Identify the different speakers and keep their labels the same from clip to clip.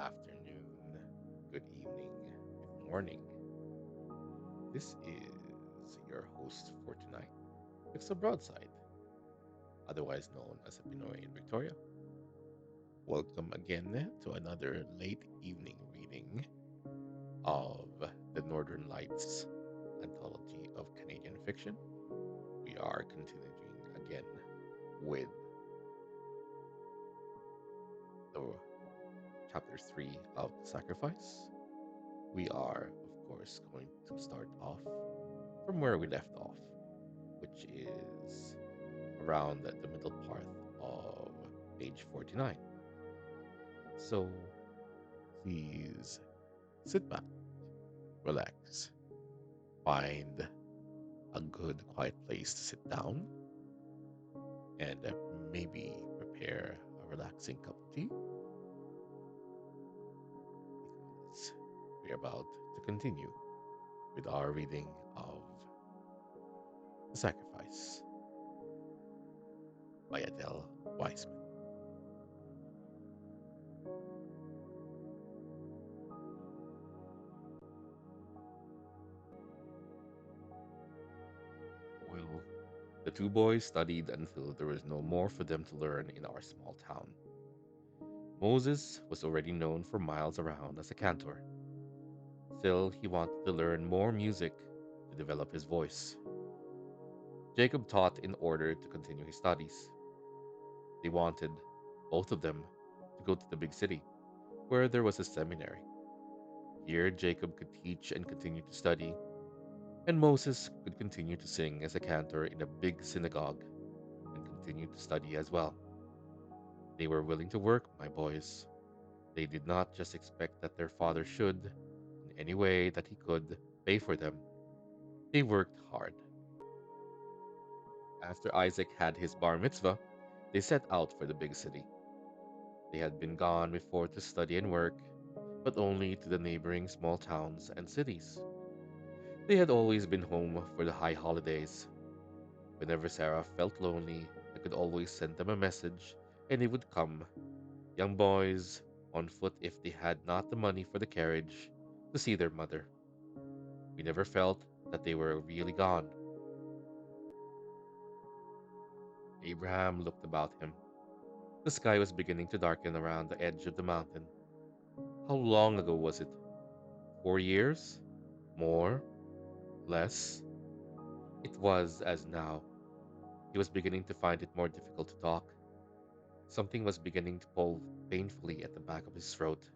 Speaker 1: afternoon, good evening, good morning. This is your host for tonight. It's a broadside, otherwise known as a Pinoy in Victoria. Welcome again to another late evening reading of the Northern Lights anthology of Canadian fiction. We are continuing again with the chapter 3 of the sacrifice. We are, of course, going to start off from where we left off, which is around the middle part of page 49. So please sit back, relax, find a good quiet place to sit down, and maybe prepare a relaxing cup of tea because we're about to continue with our reading of The Sacrifice by Adele Wiseman. Well, the two boys studied until there was no more for them to learn in our small town. Moses was already known for miles around as a cantor. Still, he wanted to learn more music to develop his voice. Jacob taught in order to continue his studies. They wanted, both of them, to go to the big city, where there was a seminary. Here, Jacob could teach and continue to study, and Moses could continue to sing as a cantor in a big synagogue and continue to study as well. They were willing to work, my boys. They did not just expect that their father should, in any way that he could, pay for them. They worked hard. After Isaac had his bar mitzvah, they set out for the big city. They had been gone before to study and work, but only to the neighboring small towns and cities. They had always been home for the high holidays. Whenever Sarah felt lonely, I could always send them a message and they would come, young boys, on foot if they had not the money for the carriage, to see their mother. We never felt that they were really gone. Abraham looked about him. The sky was beginning to darken around the edge of the mountain. How long ago was it? 4 years? More? Less? It was as now. He was beginning to find it more difficult to talk. Something was beginning to pull painfully at the back of his throat.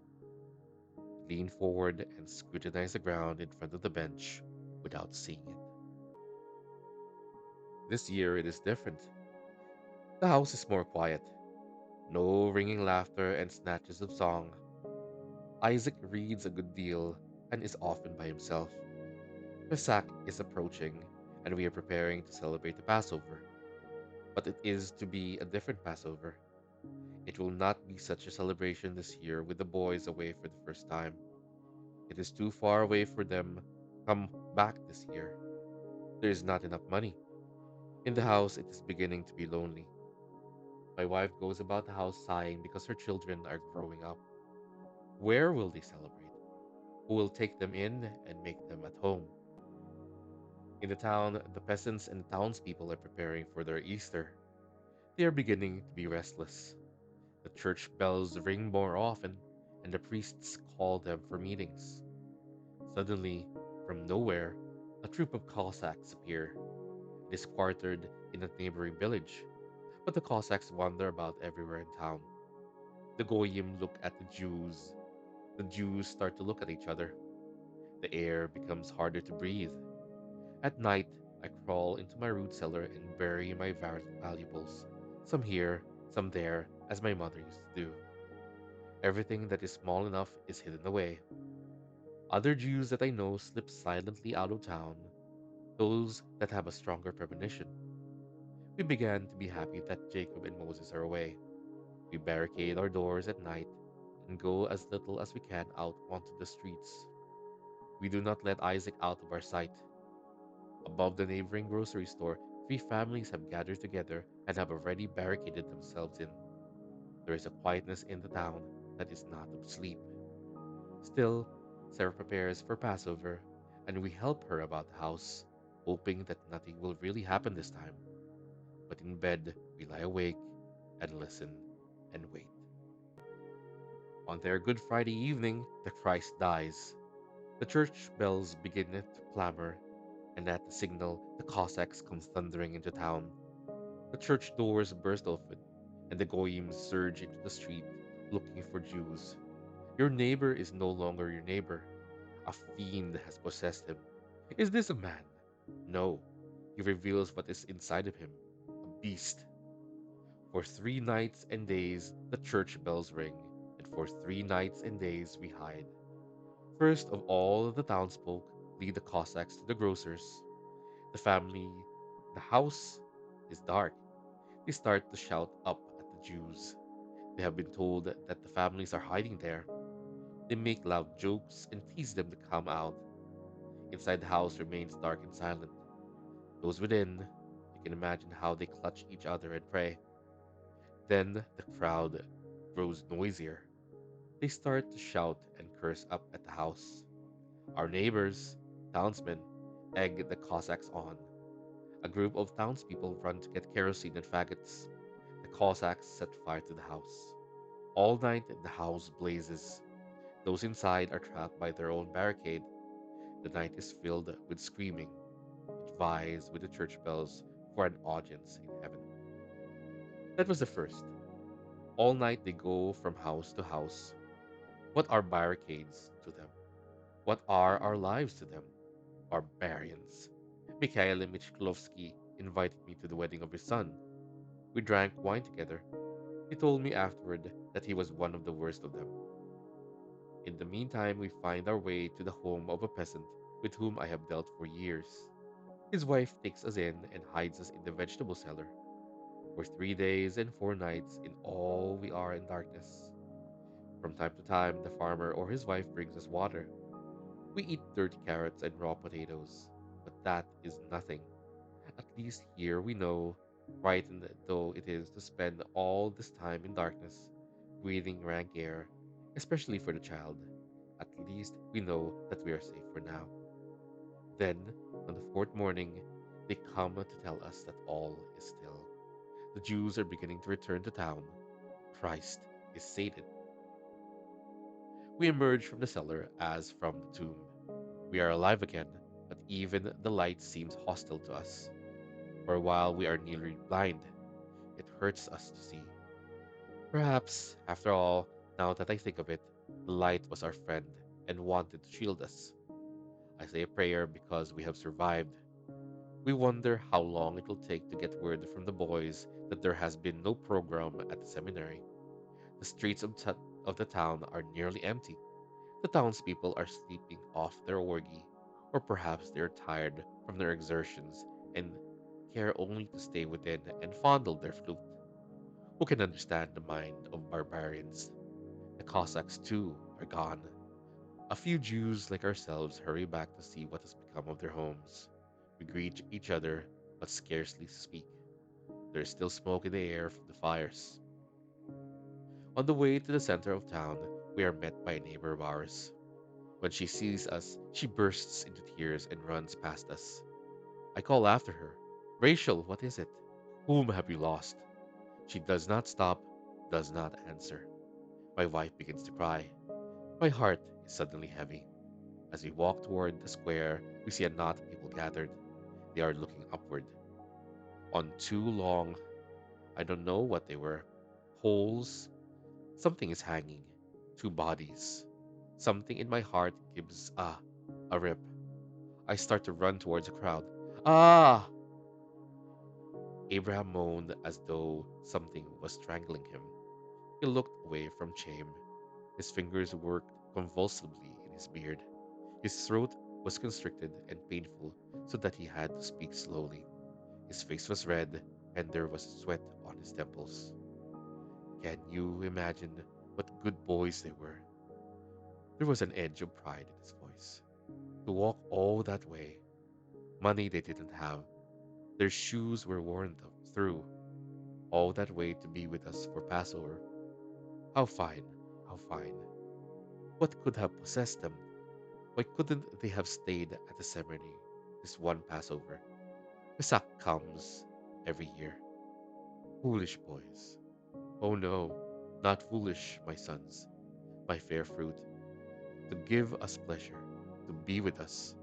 Speaker 1: He leaned forward and scrutinized the ground in front of the bench without seeing it. This year it is different. The house is more quiet. No ringing laughter and snatches of song. Isaac reads a good deal and is often by himself. Pesach is approaching, and we are preparing to celebrate the Passover. But it is to be a different Passover. It will not be such a celebration this year with the boys away for the first time. It is too far away for them to come back this year. There is not enough money. In the house, it is beginning to be lonely. My wife goes about the house sighing because her children are growing up. Where will they celebrate? Who will take them in and make them at home? In the town, the peasants and townspeople are preparing for their Easter. They are beginning to be restless. The church bells ring more often, and the priests call them for meetings. Suddenly, from nowhere, a troop of Cossacks appear. It is quartered in a neighboring village, but the Cossacks wander about everywhere in town. The Goyim look at the Jews. The Jews start to look at each other. The air becomes harder to breathe. At night, I crawl into my root cellar and bury my valuables, some here, some there, as my mother used to do. Everything that is small enough is hidden away. Other Jews that I know slip silently out of town, those that have a stronger premonition. We began to be happy that Jacob and Moses are away. We barricade our doors at night and go as little as we can out onto the streets. We do not let Isaac out of our sight. Above the neighboring grocery store, three families have gathered together and have already barricaded themselves in. There is a quietness in the town that is not of sleep. Still, Sarah prepares for Passover, and we help her about the house, hoping that nothing will really happen this time. But in bed, we lie awake and listen and wait. On their Good Friday evening, the Christ dies. The church bells begin to clamor, and at the signal, the Cossacks come thundering into town. The church doors burst open, and the goyim surge into the street looking for Jews. Your neighbor is no longer your neighbor. A fiend has possessed him. Is this a man? No. He reveals what is inside of him, a beast. For 3 nights and days the church bells ring, and for 3 nights and days we hide. First of all the townsfolk lead the Cossacks to the grocer's. The house is dark. They start to shout up at the Jews. They have been told that the families are hiding there. They make loud jokes and tease them to come out. Inside the house remains dark and silent. Those within, you can imagine how they clutch each other and pray. Then the crowd grows noisier. They start to shout and curse up at the house. Our neighbors, townsmen, egg the Cossacks on. A group of townspeople run to get kerosene and faggots. The Cossacks set fire to the house. All night the house blazes. Those inside are trapped by their own barricade. The night is filled with screaming. It vies with the church bells for an audience in heaven. That was the first. All night they go from house to house. What are barricades to them? What are our lives to them? Barbarians. Mikhail Michklovsky invited me to the wedding of his son. We drank wine together. He told me afterward that he was one of the worst of them. In the meantime, we find our way to the home of a peasant with whom I have dealt for years. His wife takes us in and hides us in the vegetable cellar. For 3 days and 4 nights, in all we are in darkness. From time to time, the farmer or his wife brings us water. We eat dirty carrots and raw potatoes, but that is nothing. At least here we know, frightened though it is to spend all this time in darkness, breathing rank air, especially for the child. At least we know that we are safe for now. Then, on the fourth morning, they come to tell us that all is still. The Jews are beginning to return to town. Christ is sated. We emerge from the cellar as from the tomb. We are alive again, but even the light seems hostile to us. For a while we are nearly blind. It hurts us to see. Perhaps, after all, now that I think of it, the light was our friend and wanted to shield us. I say a prayer because we have survived. We wonder how long it will take to get word from the boys that there has been no program at the seminary. The streets of the town are nearly empty. The townspeople are sleeping off their orgy, or perhaps they are tired from their exertions and care only to stay within and fondle their flute. Who can understand the mind of barbarians? The Cossacks, too, are gone. A few Jews like ourselves hurry back to see what has become of their homes. We greet each other, but scarcely speak. There is still smoke in the air from the fires. On the way to the center of town, we are met by a neighbor of ours. When she sees us, she bursts into tears and runs past us. I call after her. Rachel, what is it? Whom have you lost? She does not stop, does not answer. My wife begins to cry. My heart is suddenly heavy. As we walk toward the square, we see a knot of people gathered. They are looking upward. On two long, I don't know what they were, poles. Something is hanging. Two bodies. Something in my heart gives a rip. I start to run towards the crowd. Ah! Abraham moaned as though something was strangling him. He looked away from shame. His fingers worked convulsively in his beard. His throat was constricted and painful so that he had to speak slowly. His face was red and there was sweat on his temples. Can you imagine what good boys they were? There was an edge of pride in his voice. To walk all that way, money they didn't have, their shoes were worn through, all that way to be with us for Passover. How fine, how fine. What could have possessed them? Why couldn't they have stayed at the ceremony this one Passover? Pesach comes every year. Foolish boys. Oh no, not foolish, my sons, my fair fruit, to give us pleasure, to be with us.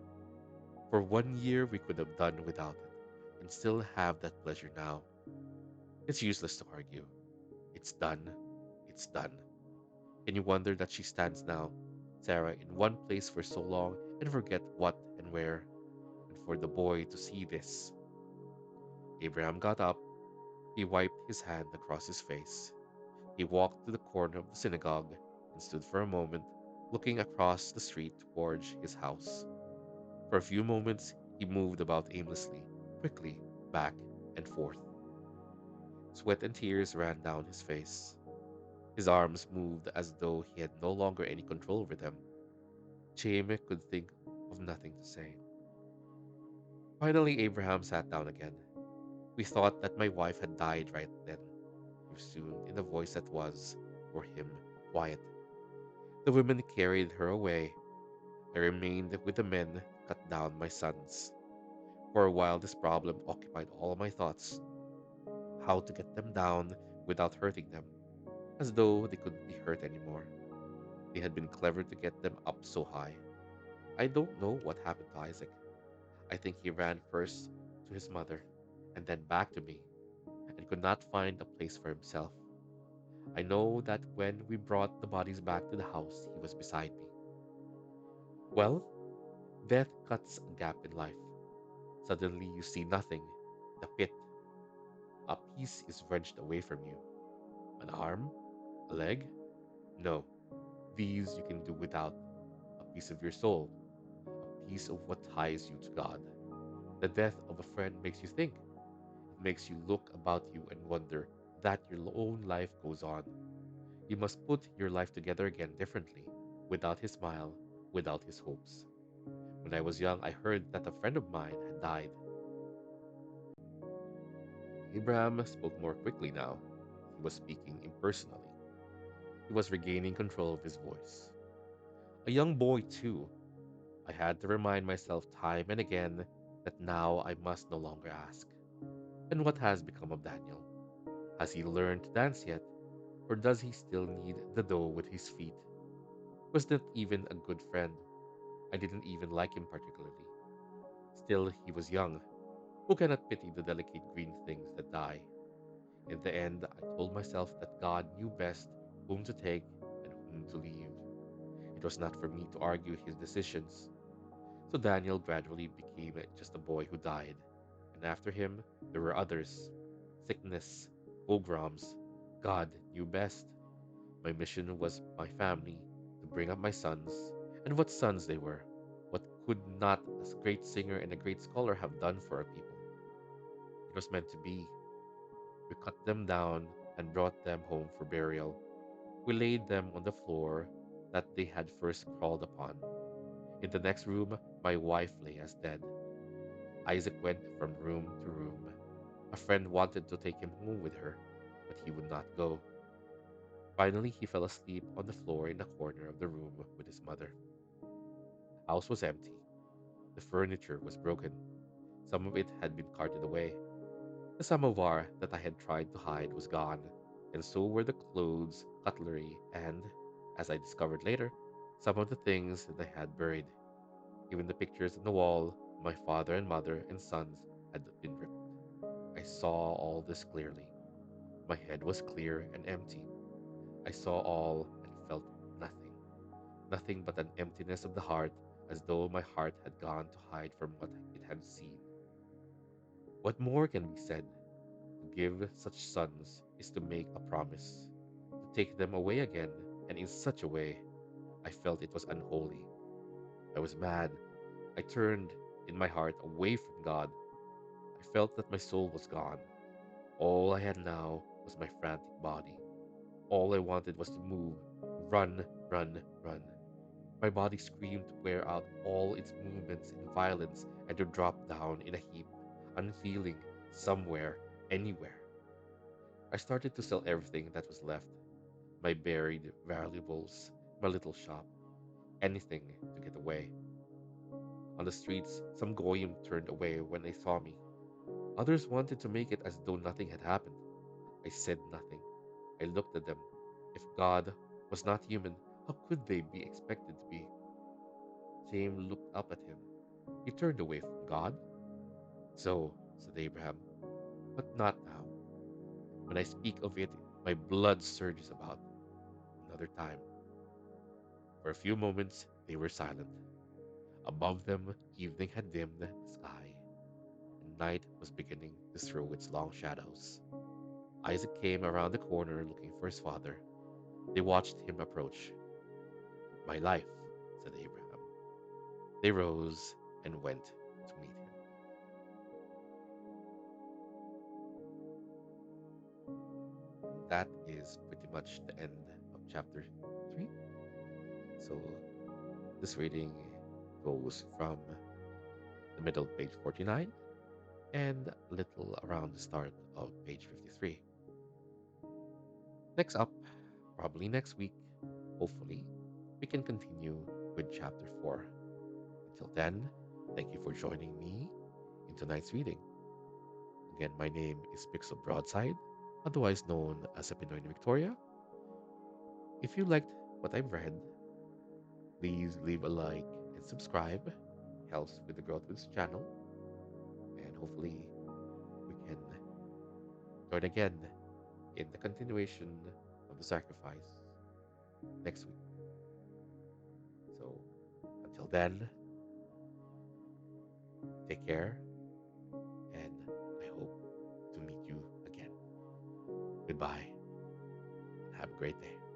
Speaker 1: For 1 year we could have done without it, and still have that pleasure now. It's useless to argue. It's done. It's done. Can you wonder that she stands now, Sarah, in one place for so long and forget what and where, and for the boy to see this? Abraham got up. He wiped his hand across his face. He walked to the corner of the synagogue and stood for a moment, looking across the street towards his house. For a few moments, he moved about aimlessly, quickly, back and forth. Sweat and tears ran down his face. His arms moved as though he had no longer any control over them. Jaime could think of nothing to say. Finally, Abraham sat down again. We thought that my wife had died right then, he resumed in a voice that was, for him, quiet. The women carried her away. I remained with the men to cut down my sons. For a while, this problem occupied all my thoughts: how to get them down without hurting them, as though they couldn't be hurt anymore. They had been clever to get them up so high. I don't know what happened to Isaac. I think he ran first to his mother and then back to me and could not find a place for himself. I know that when we brought the bodies back to the house, he was beside me. Well, death cuts a gap in life. Suddenly you see nothing. The pit. A piece is wrenched away from you. An arm? A leg? No. These you can do without. A piece of your soul. A piece of what ties you to God. The death of a friend makes you think. It makes you look about you and wonder that your own life goes on. You must put your life together again differently, without his smile, without his hopes. When I was young, I heard that a friend of mine had died. Abraham spoke more quickly now. He was speaking impersonally. He was regaining control of his voice. A young boy, too. I had to remind myself time and again that now I must no longer ask. And what has become of Daniel? Has he learned to dance yet? Or does he still need the dough with his feet? Was not even a good friend. I didn't even like him particularly. Still, he was young. Who cannot pity the delicate green things that die? In the end, I told myself that God knew best whom to take and whom to leave. It was not for me to argue his decisions. So Daniel gradually became just a boy who died. And after him, there were others. Sickness, pogroms. God knew best. My mission was my family, to bring up my sons. And what sons they were! What could not a great singer and a great scholar have done for our people? It was meant to be. We cut them down and brought them home for burial. We laid them on the floor that they had first crawled upon. In the next room, my wife lay as dead. Isaac went from room to room. A friend wanted to take him home with her, but he would not go. Finally, he fell asleep on the floor in a corner of the room with his mother. The house was empty. The furniture was broken. Some of it had been carted away. The samovar that I had tried to hide was gone, and so were the clothes, cutlery, and, as I discovered later, some of the things that I had buried. Even the pictures on the wall of my father and mother and sons had been ripped. I saw all this clearly. My head was clear and empty. I saw all and felt nothing. Nothing but an emptiness of the heart, as though my heart had gone to hide from what it had seen. What more can be said? To give such sons is to make a promise, to take them away again, and in such a way. I felt it was unholy. I was mad. I turned in my heart away from God. I felt that my soul was gone. All I had now was my frantic body. All I wanted was to move, run, run, run. My body screamed to wear out all its movements in violence and to drop down in a heap, unfeeling, somewhere, anywhere. I started to sell everything that was left: my buried valuables, my little shop. anything to get away. On the streets, some goyim turned away when they saw me. Others wanted to make it as though nothing had happened. I said nothing. I looked at them. If God was not human, how could they be expected to be? James looked up at him. He turned away from God. So, said Abraham, but not now. When I speak of it, my blood surges about. Another time. For a few moments, they were silent. Above them, evening had dimmed the sky, and night was beginning to throw its long shadows. Isaac came around the corner looking for his father. They watched him approach. My life, said Abraham. They rose and went to meet him. And that is pretty much the end of chapter 3. So this reading goes from the middle of page 49 and a little around the start of page 53. Next up, probably next week, hopefully, we can continue with chapter 4. Until then, thank you for joining me in tonight's reading. Again, my name is Pixel Broadside, otherwise known as a Pinoy in Victoria. If you liked what I've read, please leave a like and subscribe. Helps with the growth of this channel, and hopefully we can join again in the continuation of the sacrifice next week. So until then, take care, and I hope to meet you again. Goodbye, and have a great day.